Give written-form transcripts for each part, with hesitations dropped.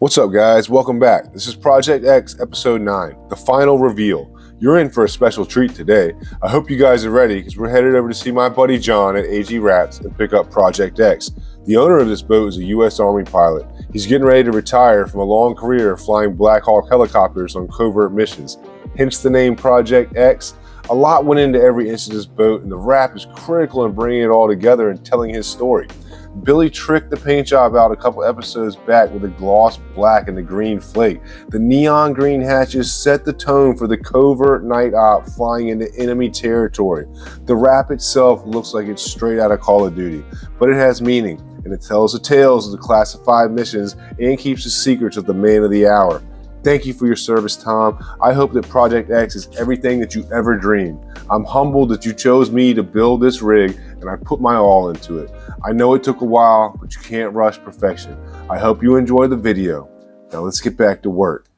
What's up, guys? Welcome back. This is Project X episode 9, the final reveal. You're in for a special treat today. I hope you guys are ready because we're headed over to see my buddy John at AG Wraps and pick up Project X. The owner of this boat is a U.S. Army pilot. He's getting ready to retire from a long career flying Black Hawk helicopters on covert missions. Hence the name Project X. A lot went into every inch of this boat, and the wrap is critical in bringing it all together and telling his story. Billy tricked the paint job out a couple episodes back with a gloss black and the green flake. The neon green hatches set the tone for the covert night op flying into enemy territory. The wrap itself looks like it's straight out of Call of Duty, but it has meaning, and it tells the tales of the classified missions and keeps the secrets of the man of the hour. Thank you for your service, Tom. I hope that Project X is everything that you ever dreamed. I'm humbled that you chose me to build this rig, and I put my all into it. I know it took a while, but you can't rush perfection. I hope you enjoy the video. Now let's get back to work.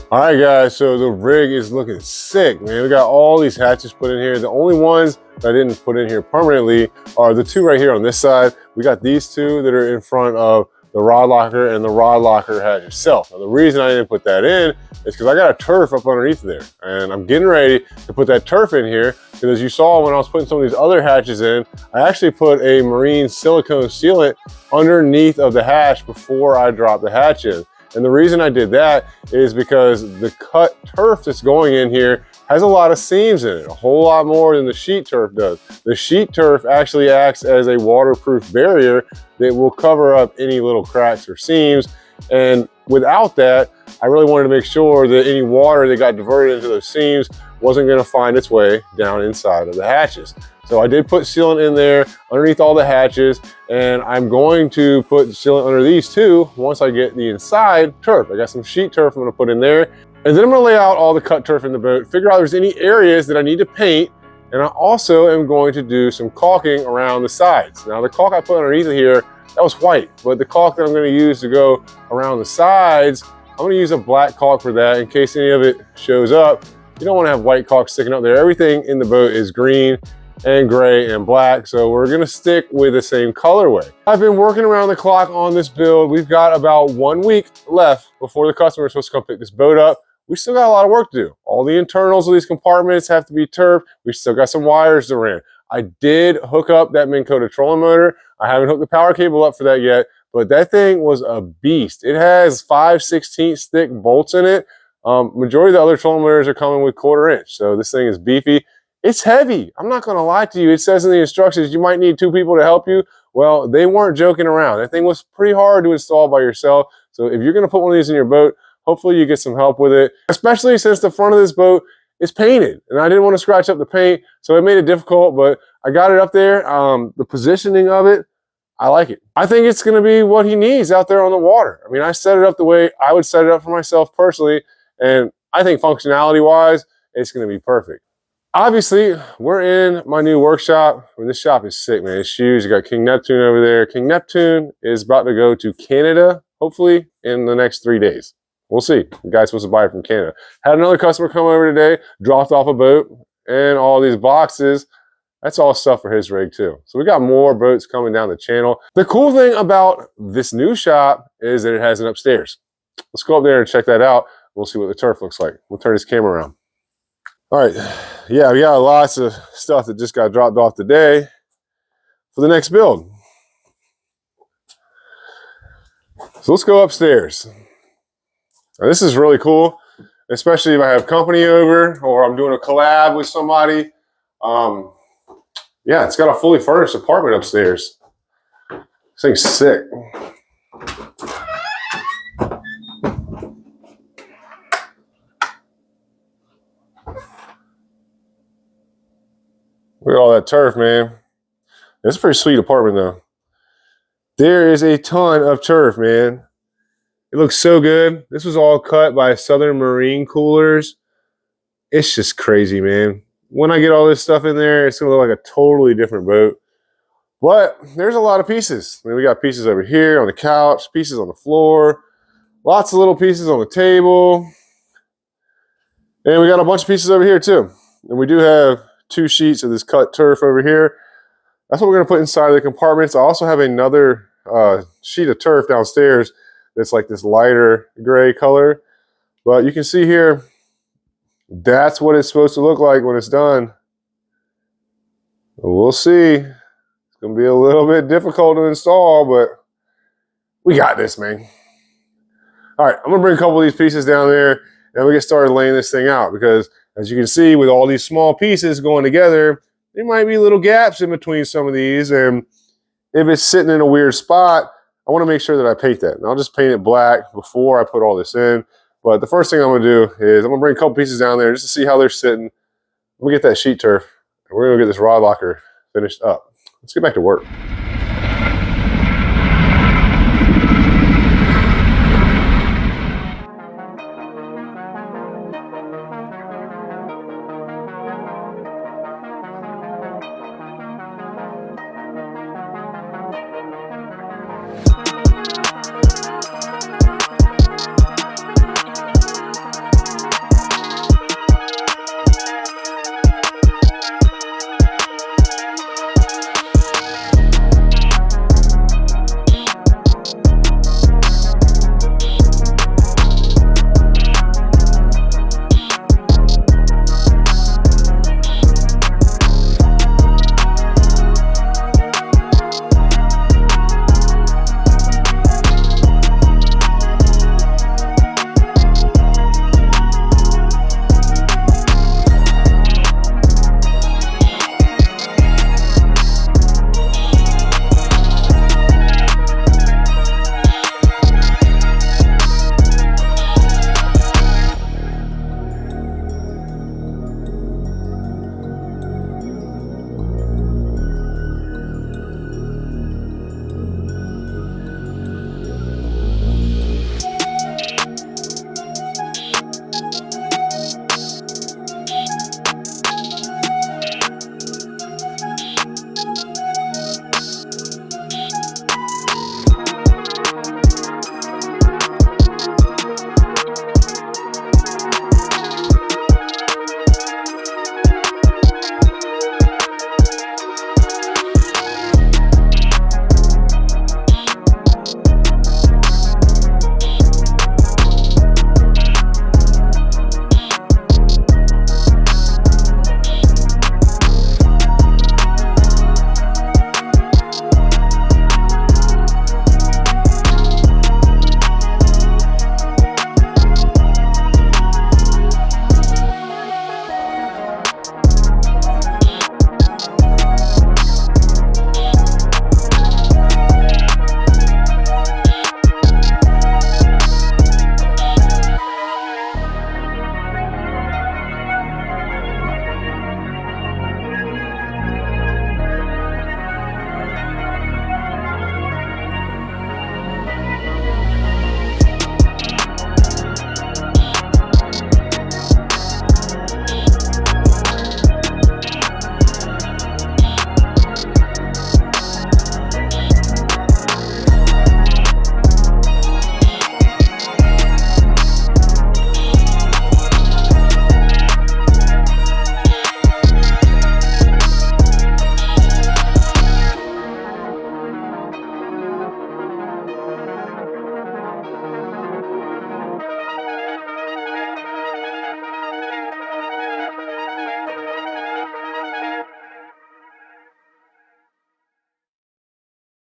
All right, guys, so the rig is looking sick, man. We got all these hatches put in here. The only ones that I didn't put in here permanently are the two right here on this side. We got these two that are in front of the rod locker and the rod locker hatch itself. Now, the reason I didn't put that in is because I got a turf up underneath there, and I'm getting ready to put that turf in here because, as you saw when I was putting some of these other hatches in, I actually put a marine silicone sealant underneath of the hatch before I dropped the hatch in. And the reason I did that is because the cut turf that's going in here has a lot of seams in it, a whole lot more than the sheet turf does. The sheet turf actually acts as a waterproof barrier that will cover up any little cracks or seams. And without that, I really wanted to make sure that any water that got diverted into those seams wasn't going to find its way down inside of the hatches. So I did put sealant in there underneath all the hatches, and I'm going to put sealant under these too once I get the inside turf. I got some sheet turf I'm gonna put in there, and then I'm gonna lay out all the cut turf in the boat, figure out if there's any areas that I need to paint, and I also am going to do some caulking around the sides. Now the caulk I put underneath here, that was white, but the caulk that I'm gonna use to go around the sides, I'm gonna use a black caulk for that in case any of it shows up. You don't wanna have white caulk sticking up there. Everything in the boat is green and gray and black, so we're gonna stick with the same colorway. I've been working around the clock on this build. We've got about 1 week left before the customer is supposed to come pick this boat up. We still got a lot of work to do. All the internals of these compartments have to be turfed. We still got some wires to run. I did hook up that Minn Kota trolling motor. I haven't hooked the power cable up for that yet, but that thing was a beast. It has 5/16 thick bolts in it. Majority of the other trolling motors are coming with 1/4 inch, so this thing is beefy. It's heavy. I'm not going to lie to you. It says in the instructions you might need 2 people to help you. Well, they weren't joking around. That thing was pretty hard to install by yourself. So if you're going to put one of these in your boat, hopefully you get some help with it, especially since the front of this boat is painted. And I didn't want to scratch up the paint, so it made it difficult, but I got it up there. The positioning of it, I like it. I think it's going to be what he needs out there on the water. I mean, I set it up the way I would set it up for myself personally, and I think functionality-wise, it's going to be perfect. Obviously, we're in my new workshop. I mean, this shop is sick, man. It's huge. You got King Neptune over there. King Neptune is about to go to Canada, hopefully, in the next 3 days. We'll see. The guy's supposed to buy it from Canada. Had another customer come over today, dropped off a boat, and all these boxes. That's all stuff for his rig, too. So we got more boats coming down the channel. The cool thing about this new shop is that it has an upstairs. Let's go up there and check that out. We'll see what the turf looks like. We'll turn this camera around. All right, yeah, we got lots of stuff that just got dropped off today for the next build. So let's go upstairs. Now, this is really cool, especially if I have company over or I'm doing a collab with somebody. Yeah, it's got a fully furnished apartment upstairs. This thing's sick. Look at all that turf, man. It's a pretty sweet apartment, though. There is a ton of turf, man. It looks so good. This was all cut by Southern Marine Coolers. It's just crazy, man. When I get all this stuff in there, it's going to look like a totally different boat. But there's a lot of pieces. I mean, we got pieces over here on the couch, pieces on the floor, lots of little pieces on the table. And we got a bunch of pieces over here, too. And we do have 2 sheets of this cut turf over here. That's what we're going to put inside of the compartments. I also have another sheet of turf downstairs that's like this lighter gray color. But you can see here, that's what it's supposed to look like when it's done. We'll see. It's going to be a little bit difficult to install, but we got this, man. All right, I'm going to bring a couple of these pieces down there and we get started laying this thing out because, as you can see, with all these small pieces going together, there might be little gaps in between some of these. And if it's sitting in a weird spot, I want to make sure that I paint that. And I'll just paint it black before I put all this in. But the first thing I'm going to do is I'm going to bring a couple pieces down there just to see how they're sitting. We'll get that sheet turf, and we're going to get this rod locker finished up. Let's get back to work.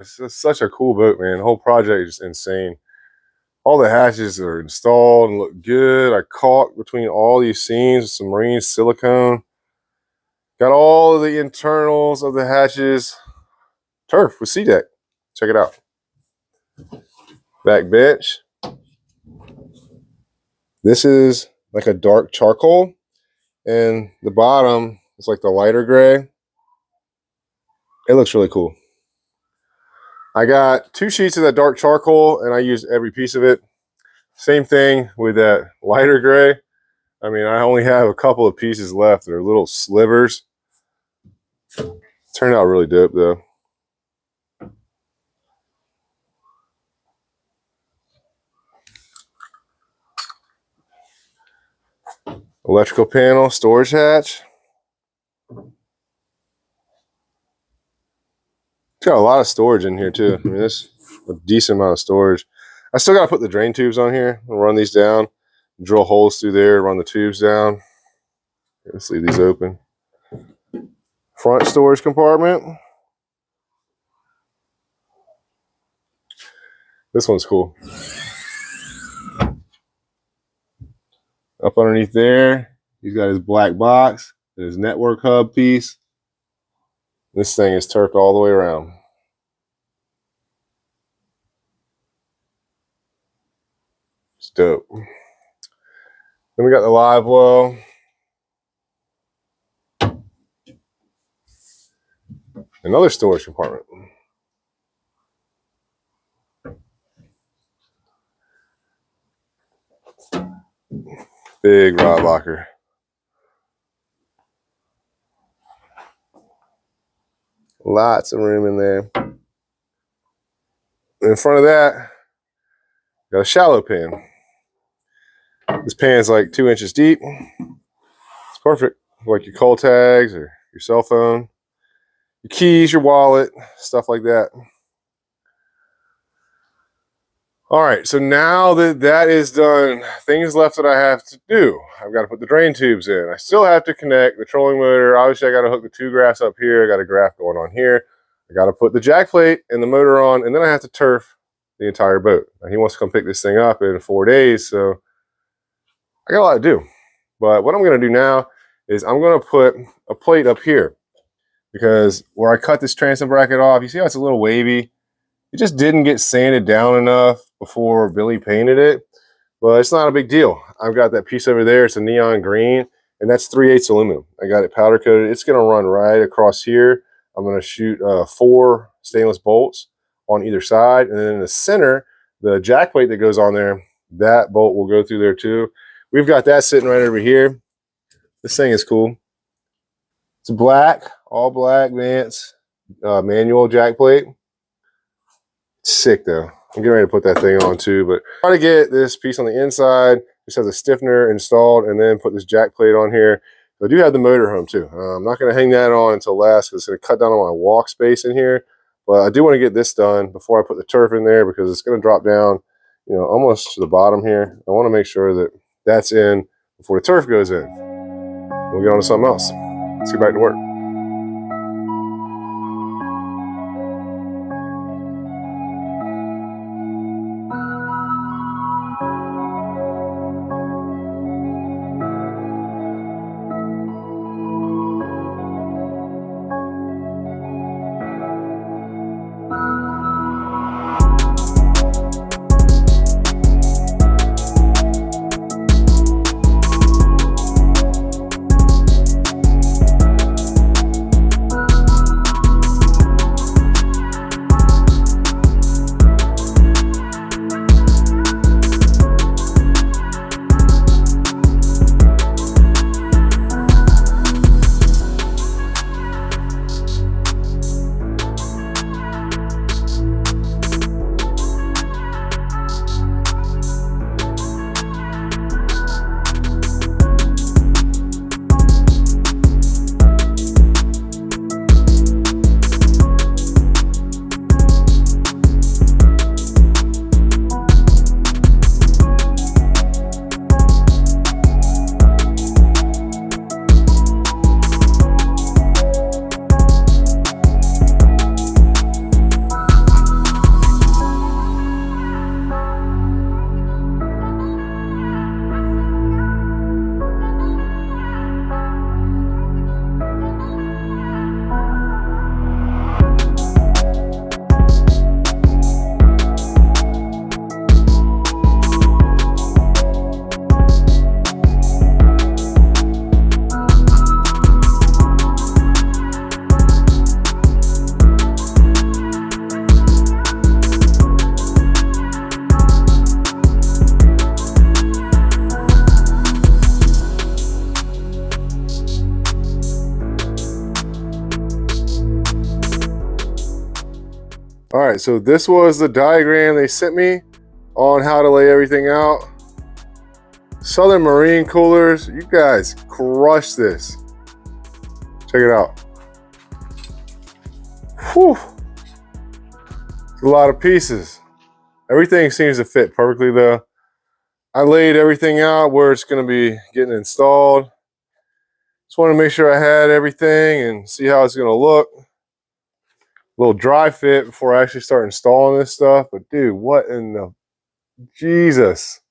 It's just such a cool boat, man. The whole project is just insane. All the hatches are installed and look good. I caulked between all these seams with some marine silicone. Got all of the internals of the hatches. Turf with C-deck. Check it out. Back bench. This is like a dark charcoal, and the bottom is like the lighter gray. It looks really cool. I got 2 sheets of that dark charcoal, and I used every piece of it. Same thing with that lighter gray. I mean, I only have a couple of pieces left that are little slivers. Turned out really dope, though. Electrical panel, storage hatch. It's got a lot of storage in here, too. I mean, this a decent amount of storage. I still got to put the drain tubes on here. I'll run these down, drill holes through there, run the tubes down. Let's leave these open. Front storage compartment. This one's cool. Up underneath there, he's got his black box and his network hub piece. This thing is turfed all the way around. It's dope. Then we got the live well. Another storage compartment. Big rod locker. Lots of room in there. In front of that, got a shallow pan. This pan's like 2 inches deep. It's perfect for like your call tags or your cell phone, your keys, your wallet, stuff like that. All right, so now that that is done, things left that I have to do. I've got to put the drain tubes in. I still have to connect the trolling motor. Obviously, I got to hook the 2 graphs up here. I got a graph going on here. I got to put the jack plate and the motor on, and then I have to turf the entire boat. Now, he wants to come pick this thing up in 4 days, so I got a lot to do. But what I'm going to do now is I'm going to put a plate up here, because where I cut this transom bracket off, you see how it's a little wavy? It just didn't get sanded down enough before Billy painted it, but it's not a big deal. I've got that piece over there. It's a neon green, and that's 3/8 aluminum. I got it powder coated. It's going to run right across here. I'm going to shoot 4 stainless bolts on either side, and then in the center, the jack plate that goes on there, that bolt will go through there too. We've got that sitting right over here. This thing is cool. It's black, all black Vance manual jack plate. Sick though. I'm getting ready to put that thing on too, but try to get this piece on the inside. Just has a stiffener installed, and then put this jack plate on here. I do have the motor home too. I'm not going to hang that on until last, because it's going to cut down on my walk space in here. But I do want to get this done before I put the turf in there, because it's going to drop down, you know, almost to the bottom here. I want to make sure that that's in before the turf goes in. We'll get on to something else. Let's get back to work. All right, so this was the diagram they sent me on how to lay everything out. Southern Marine coolers, you guys crushed this. Check it out. Whew. It's a lot of pieces. Everything seems to fit perfectly though. I laid everything out where it's gonna be getting installed. Just want to make sure I had everything and see how it's gonna look. A little dry fit before I actually start installing this stuff. But dude, what in the Jesus?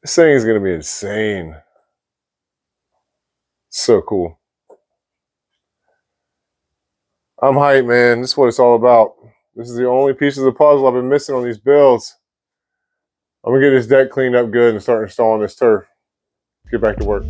This thing is gonna be insane. So cool. I'm hyped, man. This is what it's all about. This is the only piece of the puzzle I've been missing on these builds. I'm gonna get this deck cleaned up good and start installing this turf. Get back to work.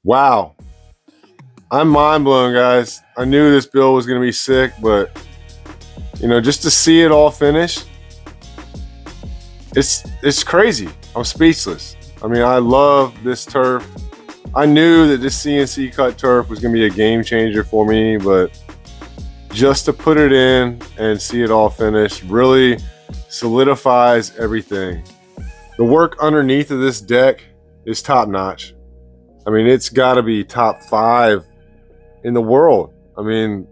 Wow. I'm mind blown, guys. I knew this build was going to be sick, but you know, just to see it all finished, it's crazy. I'm speechless. I mean, I love this turf. I knew that this CNC cut turf was going to be a game changer for me, but just to put it in and see it all finished really solidifies everything. The work underneath of this deck is top notch. I mean, it's got to be top 5 in the world. I mean,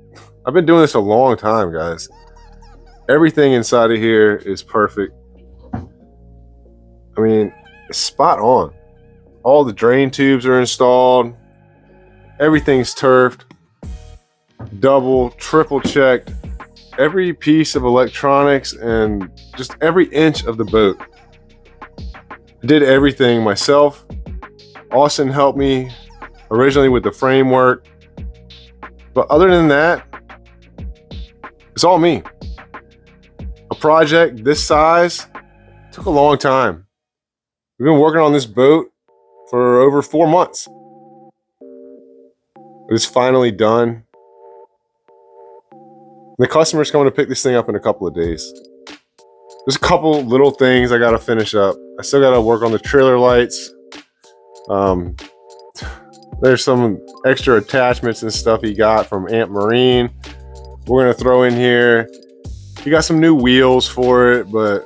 I've been doing this a long time, guys. Everything inside of here is perfect. I mean, it's spot on. All the drain tubes are installed. Everything's turfed. Double, triple checked. Every piece of electronics and just every inch of the boat. I did everything myself. Austin helped me originally with the framework. But other than that, it's all me. A project this size took a long time. We've been working on this boat for over 4 months. It's finally done. The customer's coming to pick this thing up in a couple of days. There's a couple little things I gotta finish up. I still gotta work on the trailer lights. There's some extra attachments and stuff he got from Ant Marine. We're gonna throw in here. He got some new wheels for it, but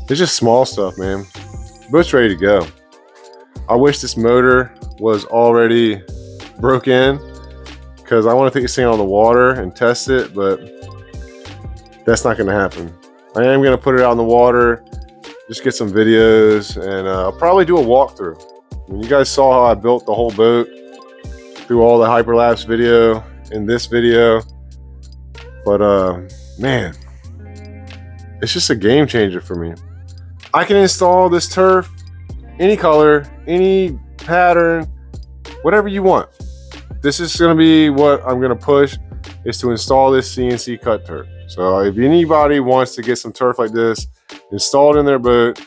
it's just small stuff, man. Boat's ready to go. I wish this motor was already broke in because I want to take this thing on the water and test it, but that's not going to happen. I am going to put it out in the water, just get some videos, and I'll probably do a walkthrough. I mean, you guys saw how I built the whole boat through all the hyperlapse video in this video, but man, it's just a game changer for me. I can install this turf any color, any pattern, whatever you want. This is going to be what I'm going to push, is to install this CNC cut turf. So if anybody wants to get some turf like this installed in their boat,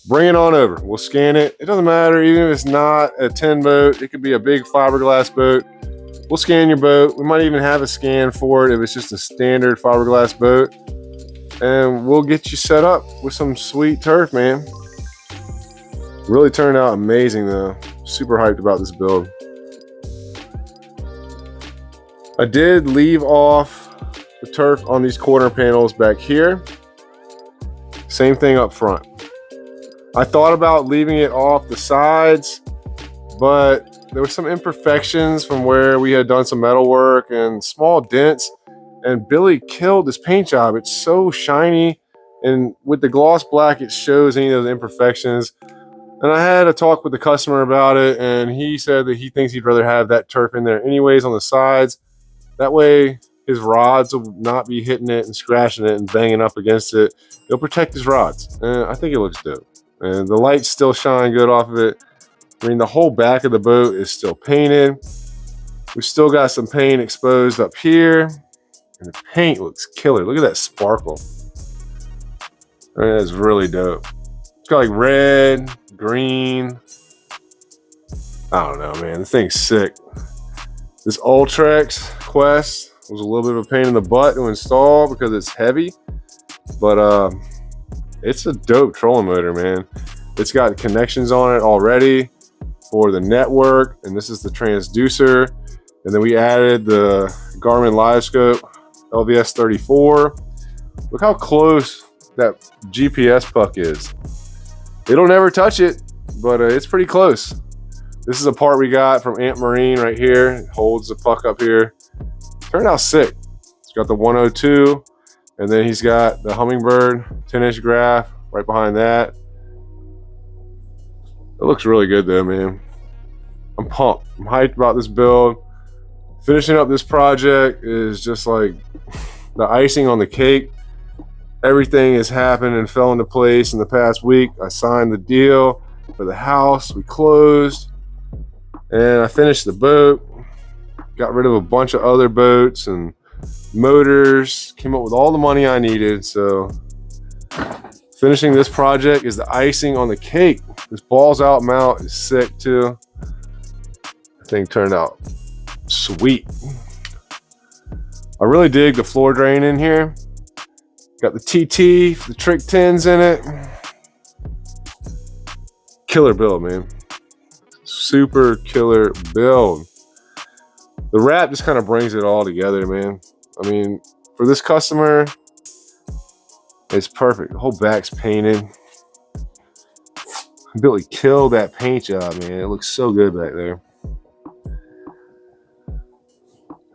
bring it on over. We'll scan it. It doesn't matter, even if it's not a 10 boat, it could be a big fiberglass boat. We'll scan your boat. We might even have a scan for it if it's just a standard fiberglass boat. And we'll get you set up with some sweet turf, man. Really turned out amazing though. Super hyped about this build. I did leave off the turf on these corner panels back here. Same thing up front. I thought about leaving it off the sides, but there were some imperfections from where we had done some metal work and small dents, and Billy killed this paint job. It's so shiny, and with the gloss black it shows any of those imperfections. And I had a talk with the customer about it, and he said that he thinks he'd rather have that turf in there anyways on the sides. That way his rods will not be hitting it and scratching it and banging up against it. It'll protect his rods, and I think it looks dope. And the lights still shine good off of it. I mean, the whole back of the boat is still painted. We've still got some paint exposed up here, and the paint looks killer. Look at that sparkle. I mean, that's really dope. It's got like red, green. I don't know, man. The thing's sick. This Ultrex Quest was a little bit of a pain in the butt to install because it's heavy, but it's a dope trolling motor, man. It's got connections on it already for the network, and this is the transducer. And then we added the Garmin LiveScope LVS 34. Look how close that GPS puck is. It'll never touch it, but it's pretty close. This is a part we got from Ant Marine right here. It holds the puck up here. Turned out sick. It's got the 102, and then he's got the Hummingbird 10-inch graph right behind that. It looks really good though, man. I'm pumped. I'm hyped about this build. Finishing up this project is just like the icing on the cake. Everything has happened and fell into place in the past week. I signed the deal for the house. We closed, and I finished the boat. Got rid of a bunch of other boats and motors. Came up with all the money I needed. So finishing this project is the icing on the cake. This balls out mount is sick too. Thing turned out sweet. I really dig the floor drain in here. Got the TT, the trick 10s in it. Killer build, man. Super killer build. The wrap just kind of brings it all together, man. I mean, for this customer, it's perfect. The whole back's painted. Billy killed that paint job, man. It looks so good back there.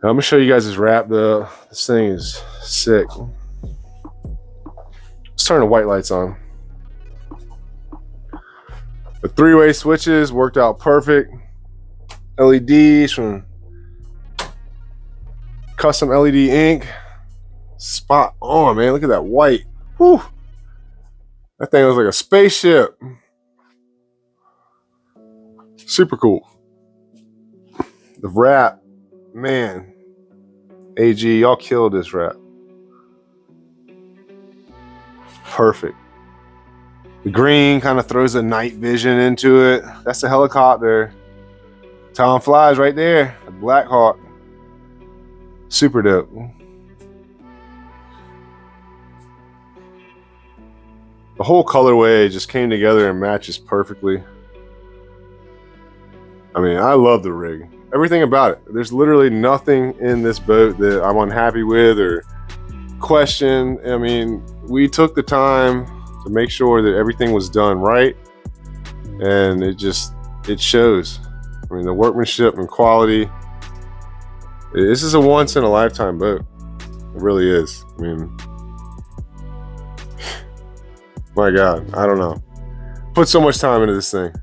Now, I'm gonna show you guys this wrap though. This thing is sick. Let's turn the white lights on. The three-way switches worked out perfect. LEDs from Custom LED ink. Spot on, man. Look at that white. Whew. That thing was like a spaceship. Super cool. The wrap, man. AG, y'all killed this wrap. Perfect. The green kind of throws a night vision into it. That's the helicopter. Time flies right there. The Black Hawk. Super dope. The whole colorway just came together and matches perfectly. I mean, I love the rig. Everything about it. There's literally nothing in this boat that I'm unhappy with or question. I mean, we took the time to make sure that everything was done right, and it shows. I mean, the workmanship and quality. This is a once in a lifetime boat. It really is. I mean, my God, I don't know. Put so much time into this thing.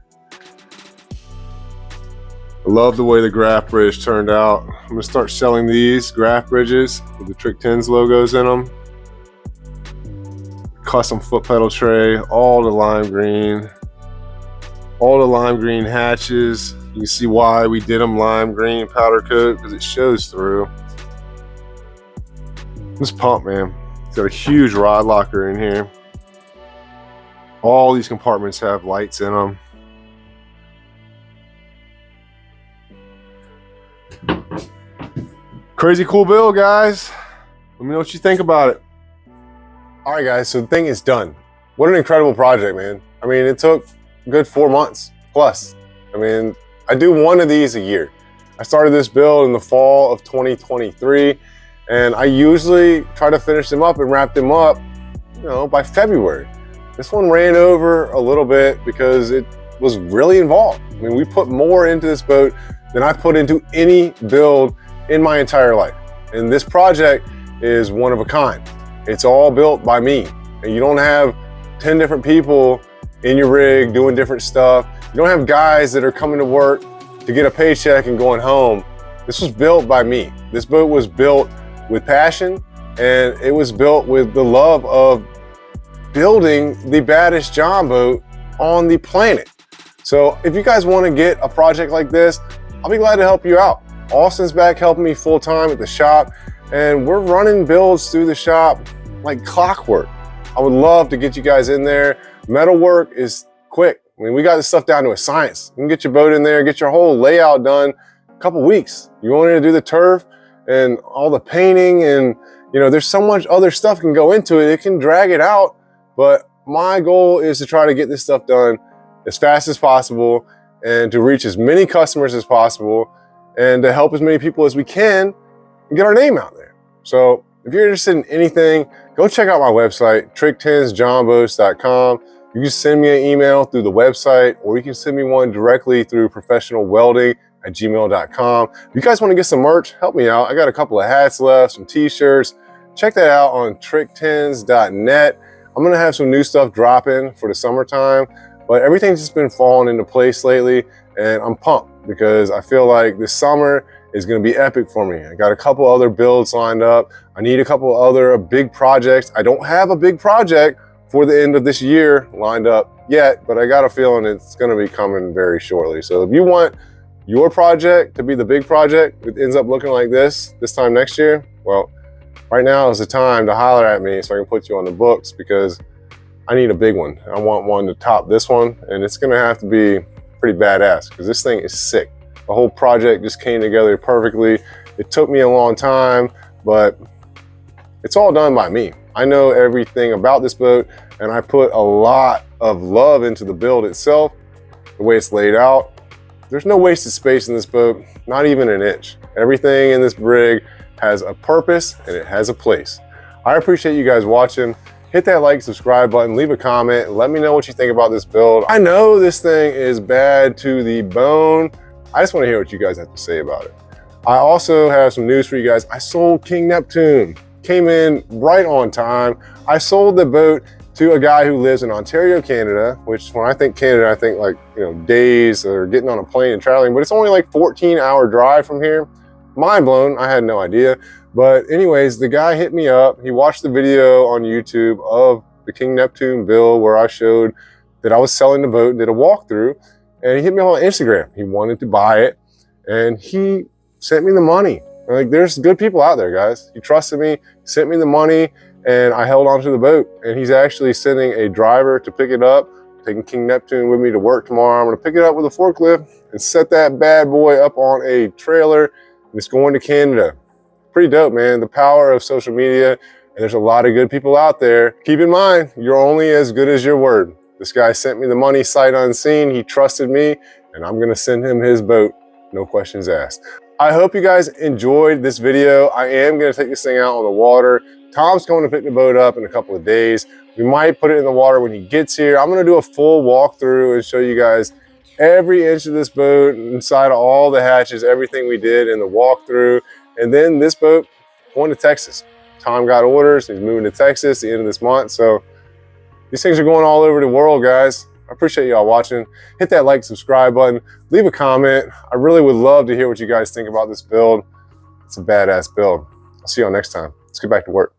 I love the way the graph bridge turned out. I'm gonna start selling these graph bridges with the Trick 10s logos in them. Custom foot pedal tray, all the lime green hatches. You can see why we did them lime green powder coat, because it shows through. This pump, man, it's got a huge rod locker in here. All these compartments have lights in them. Crazy cool build, guys. Let me know what you think about it. All right, guys, so the thing is done. What an incredible project, man. I mean, it took a good 4 months plus. I mean, I do one of these a year. I started this build in the fall of 2023, and I usually try to finish them up and wrap them up, you know, by February. This one ran over a little bit because it was really involved. I mean, we put more into this boat than I've put into any build in my entire life. And this project is one of a kind. It's all built by me. And you don't have 10 different people in your rig doing different stuff. You don't have guys that are coming to work to get a paycheck and going home. This was built by me. This boat was built with passion, and it was built with the love of building the baddest John boat on the planet. So if you guys want to get a project like this, I'll be glad to help you out. Austin's back helping me full time at the shop, and we're running builds through the shop like clockwork. I would love to get you guys in there. Metal work is quick. I mean, we got this stuff down to a science. You can get your boat in there, get your whole layout done in a couple weeks. You want to do the turf and all the painting, and you know, there's so much other stuff can go into it. It can drag it out, but my goal is to try to get this stuff done as fast as possible and to reach as many customers as possible and to help as many people as we can and get our name out there. So if you're interested in anything, go check out my website, trick10sjohnboats.com. You can send me an email through the website, or you can send me one directly through professionalwelding@gmail.com. If you guys want to get some merch, help me out. I got a couple of hats left, some t-shirts. Check that out on trick10s.net. I'm gonna have some new stuff dropping for the summertime, but everything's just been falling into place lately, and I'm pumped because I feel like this summer is gonna be epic for me. I got a couple other builds lined up. I need a couple other big projects. I don't have a big project for the end of this year lined up yet, but I got a feeling it's gonna be coming very shortly. So if you want your project to be the big project that ends up looking like this time next year, well, right now is the time to holler at me so I can put you on the books, because I need a big one. I want one to top this one, and it's gonna have to be pretty badass because this thing is sick. The whole project just came together perfectly. It took me a long time, but it's all done by me. I know everything about this boat, and I put a lot of love into the build itself, the way it's laid out. There's no wasted space in this boat, not even an inch. Everything in this rig has a purpose and it has a place. I appreciate you guys watching. Hit that like, subscribe button, leave a comment, and let me know what you think about this build. I know this thing is bad to the bone. I just want to hear what you guys have to say about it. I also have some news for you guys. I sold King Neptune. Came in right on time. I sold the boat to a guy who lives in Ontario, Canada, which when I think Canada, I think like, you know, days or getting on a plane and traveling, but it's only like 14-hour drive from here. Mind blown, I had no idea. But anyways, the guy hit me up. He watched the video on YouTube of the King Neptune build where I showed that I was selling the boat, did a walkthrough, and he hit me on Instagram. He wanted to buy it and he sent me the money. Like, there's good people out there, guys. He trusted me, sent me the money, and I held onto the boat. And he's actually sending a driver to pick it up, taking King Neptune with me to work tomorrow. I'm gonna pick it up with a forklift and set that bad boy up on a trailer, and it's going to Canada. Pretty dope, man. The power of social media, and there's a lot of good people out there. Keep in mind, you're only as good as your word. This guy sent me the money sight unseen. He trusted me, and I'm gonna send him his boat, no questions asked. I hope you guys enjoyed this video. I am gonna take this thing out on the water. Tom's going to pick the boat up in a couple of days. We might put it in the water when he gets here. I'm gonna do a full walkthrough and show you guys every inch of this boat, inside of all the hatches, everything we did in the walkthrough. And then this boat going to Texas. Tom got orders, he's moving to Texas at the end of this month. So these things are going all over the world, guys. I appreciate y'all watching. Hit that like, subscribe button, leave a comment. I really would love to hear what you guys think about this build. It's a badass build. I'll see y'all next time. Let's get back to work.